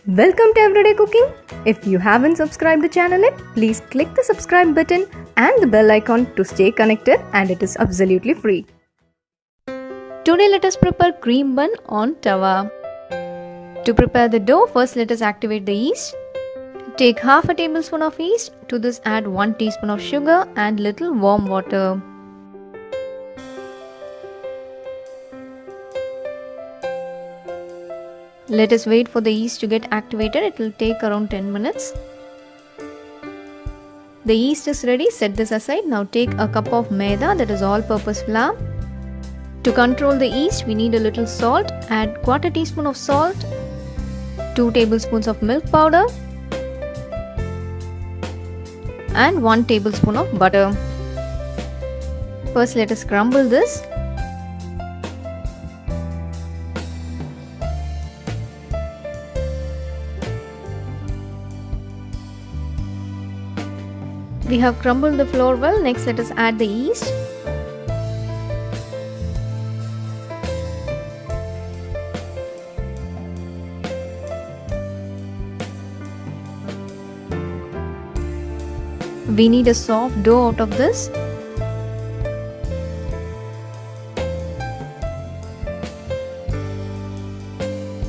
Welcome to Everyday Cooking. If you haven't subscribed the channel yet, please click the subscribe button and the bell icon to stay connected, and it is absolutely free. Today let us prepare cream bun on tawa. To prepare the dough, first let us activate the yeast. Take half a tablespoon of yeast. To this add 1 teaspoon of sugar and little warm water. Let us wait for the yeast to get activated. It will take around 10 minutes. The yeast is ready. Set this aside. Now take a cup of maida, that is all-purpose flour. To control the yeast, we need a little salt. Add 1/4 teaspoon of salt, 2 tablespoons of milk powder and 1 tablespoon of butter. First let us crumble this. We have crumbled the flour well. Next let us add the yeast. We need a soft dough out of this.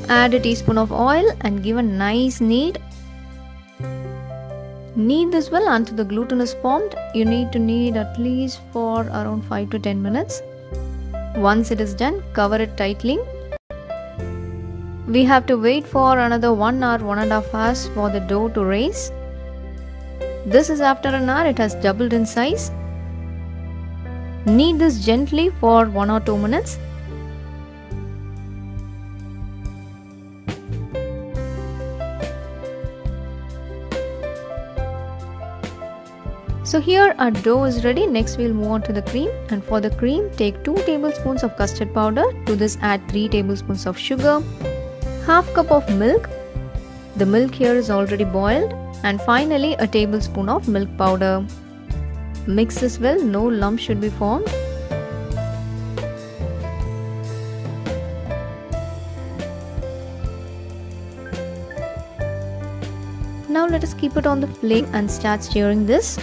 Add a teaspoon of oil and give a nice knead. Knead this well until the gluten is formed. You need to knead at least for around 5 to 10 minutes. Once it is done, cover it tightly. We have to wait for another 1 or 1.5 hours for the dough to rise. This is after an hour. It has doubled in size. Knead this gently for 1 or 2 minutes. So here our dough is ready. Next we'll move on to the cream, and for the cream take 2 tablespoons of custard powder. To this add 3 tablespoons of sugar, half cup of milk. The milk here is already boiled, and finally a tablespoon of milk powder. Mix this well, no lump should be formed. Now let us keep it on the flame and start stirring this.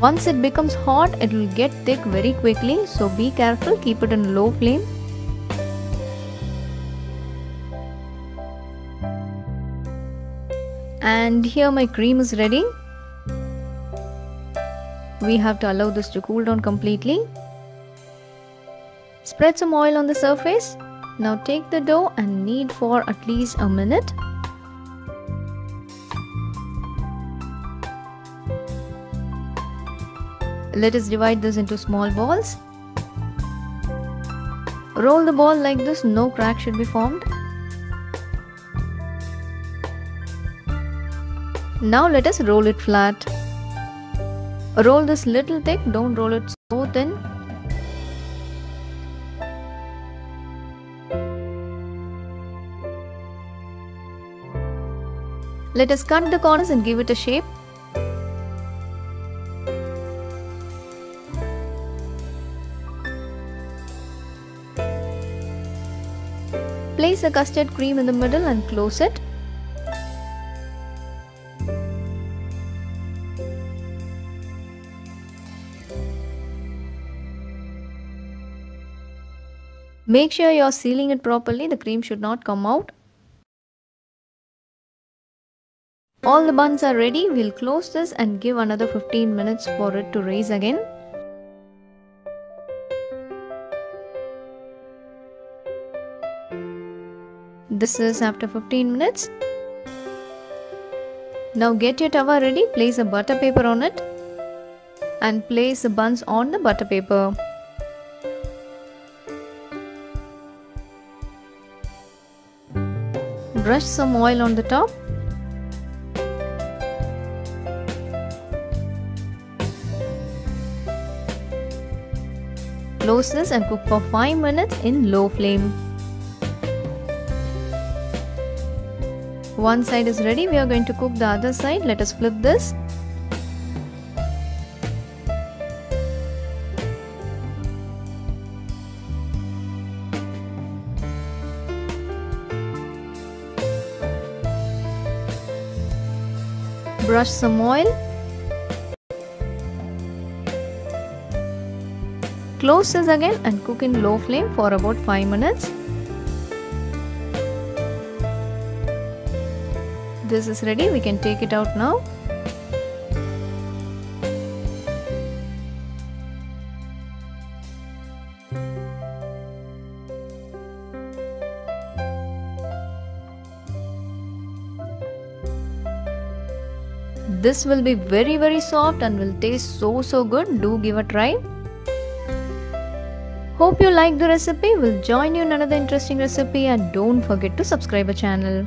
Once it becomes hot, it will get thick very quickly, so be careful, keep it in low flame. And here my cream is ready. We have to allow this to cool down completely. Spread some oil on the surface. Now take the dough and knead for at least a minute. Let us divide this into small balls. Roll the ball like this, no crack should be formed. Now let us roll it flat. Roll this little thick, don't roll it so thin. Let us cut the corners and give it a shape. Place the custard cream in the middle and close it. Make sure you are sealing it properly. The cream should not come out. All the buns are ready. We'll close this and give another 15 minutes for it to rise again. This is after 15 minutes. Now get your tawa ready. Place a butter paper on it and place the buns on the butter paper. Brush some oil on the top. Close this and cook for 5 minutes in low flame. One side is ready. We are going to cook the other side. Let us flip this. Brush some oil. Close this again and cook in low flame for about 5 minutes. This is ready, we can take it out now. This will be very soft and will taste so good. Do give a try. Hope you like the recipe. We'll join you in another interesting recipe and don't forget to subscribe our channel.